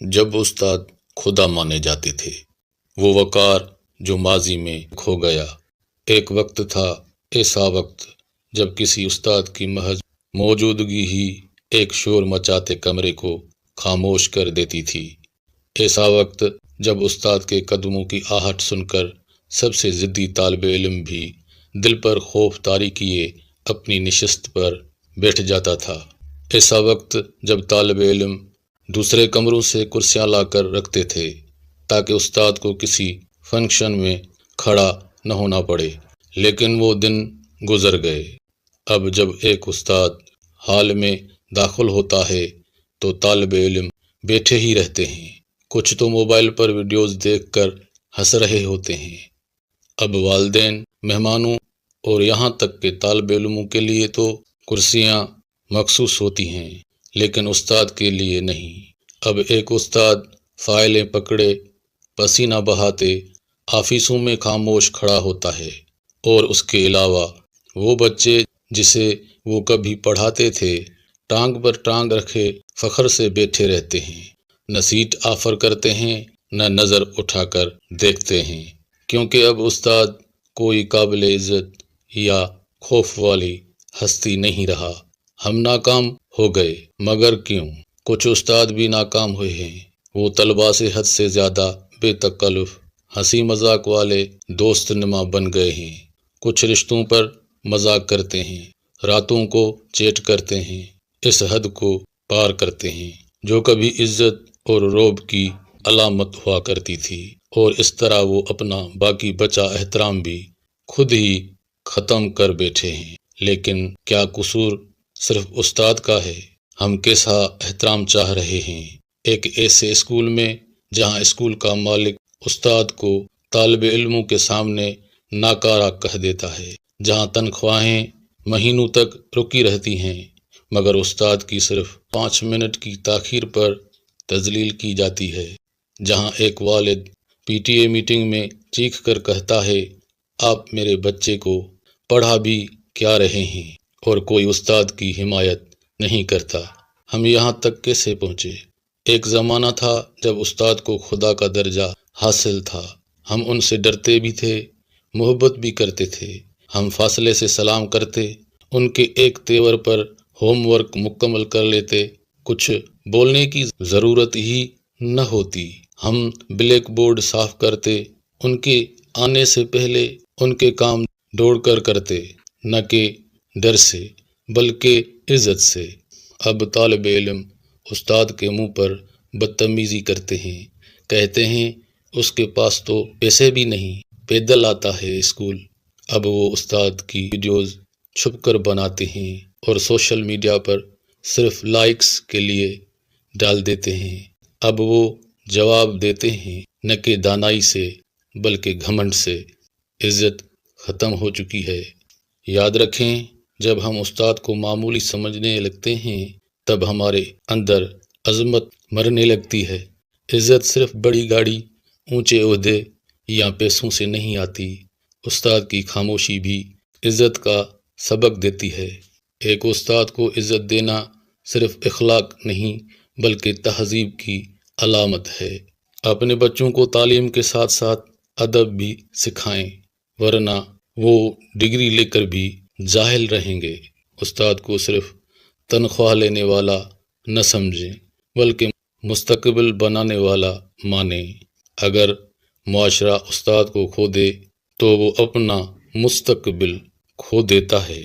جب استاد خدا مانے جاتے تھے، وہ وقار جو ماضی میں کھو گیا۔ ایک وقت تھا، ایسا وقت جب کسی استاد کی محض موجودگی ہی ایک شور مچاتے کمرے کو خاموش کر دیتی تھی۔ ایسا وقت جب استاد کے قدموں کی آہٹ سن کر سب سے ضدی طالب علم بھی دل پر خوف طاری کیے اپنی نشست پر بیٹھ جاتا تھا۔ ایسا وقت جب طالب علم دوسرے کمروں سے کرسیاں لا کر رکھتے تھے تاکہ استاد کو کسی فنکشن میں کھڑا نہ ہونا پڑے، لیکن وہ دن گزر گئے۔ اب جب ایک استاد ہال میں داخل ہوتا ہے تو طالب علم بیٹھے ہی رہتے ہیں، کچھ تو موبائل پر ویڈیوز دیکھ کر ہنس رہے ہوتے ہیں۔ اب والدین، مہمانوں اور یہاں تک کہ طالب علموں کے لیے تو کرسیاں مخصوص ہوتی ہیں، لیکن استاد کے لیے نہیں۔ اب ایک استاد فائلیں پکڑے پسینہ بہاتے آفسوں میں خاموش کھڑا ہوتا ہے، اور اس کے علاوہ وہ بچے جسے وہ کبھی پڑھاتے تھے ٹانگ پر ٹانگ رکھے فخر سے بیٹھے رہتے ہیں، نہ سیٹ آفر کرتے ہیں نہ نظر اٹھا کر دیکھتے ہیں، کیونکہ اب استاد کوئی قابل عزت یا خوف والی ہستی نہیں رہا۔ ہم ناکام ہو گئے، مگر کیوں؟ کچھ استاد بھی ناکام ہوئے ہیں۔ وہ طلباء سے حد سے زیادہ بے تکلف، ہنسی مذاق والے دوست نما بن گئے ہیں۔ کچھ رشتوں پر مذاق کرتے ہیں، راتوں کو چیٹ کرتے ہیں، اس حد کو پار کرتے ہیں جو کبھی عزت اور روب کی علامت ہوا کرتی تھی، اور اس طرح وہ اپنا باقی بچا احترام بھی خود ہی ختم کر بیٹھے ہیں۔ لیکن کیا قصور صرف استاد کا ہے؟ ہم کیسا احترام چاہ رہے ہیں؟ ایک ایسے اسکول میں جہاں اسکول کا مالک استاد کو طالب علموں کے سامنے ناکارہ کہہ دیتا ہے، جہاں تنخواہیں مہینوں تک رکی رہتی ہیں مگر استاد کی صرف 5 منٹ کی تاخیر پر تذلیل کی جاتی ہے، جہاں ایک والد پی ٹی اے میٹنگ میں چیخ کر کہتا ہے، آپ میرے بچے کو پڑھا بھی کیا رہے ہیں، اور کوئی استاد کی حمایت نہیں کرتا۔ ہم یہاں تک کیسے پہنچے؟ ایک زمانہ تھا جب استاد کو خدا کا درجہ حاصل تھا۔ ہم ان سے ڈرتے بھی تھے، محبت بھی کرتے تھے۔ ہم فاصلے سے سلام کرتے، ان کے ایک تیور پر ہوم ورک مکمل کر لیتے، کچھ بولنے کی ضرورت ہی نہ ہوتی۔ ہم بلیک بورڈ صاف کرتے، ان کے آنے سے پہلے ان کے کام دوڑ کر کرتے، نہ کہ ڈر سے بلکہ عزت سے۔ اب طالب علم استاد کے منہ پر بدتمیزی کرتے ہیں، کہتے ہیں اس کے پاس تو پیسے بھی نہیں، پیدل آتا ہے اسکول۔ اب وہ استاد کی ویڈیوز چھپ کر بناتے ہیں اور سوشل میڈیا پر صرف لائکس کے لیے ڈال دیتے ہیں۔ اب وہ جواب دیتے ہیں نہ کہ دانائی سے بلکہ گھمنڈ سے۔ عزت ختم ہو چکی ہے۔ یاد رکھیں، جب ہم استاد کو معمولی سمجھنے لگتے ہیں تب ہمارے اندر عظمت مرنے لگتی ہے۔ عزت صرف بڑی گاڑی، اونچے عہدے یا پیسوں سے نہیں آتی۔ استاد کی خاموشی بھی عزت کا سبق دیتی ہے۔ ایک استاد کو عزت دینا صرف اخلاق نہیں بلکہ تہذیب کی علامت ہے۔ اپنے بچوں کو تعلیم کے ساتھ ساتھ ادب بھی سکھائیں، ورنہ وہ ڈگری لے کر بھی جاہل رہیں گے۔ استاد کو صرف تنخواہ لینے والا نہ سمجھیں بلکہ مستقبل بنانے والا مانیں۔ اگر معاشرہ استاد کو کھو دے تو وہ اپنا مستقبل کھو دیتا ہے۔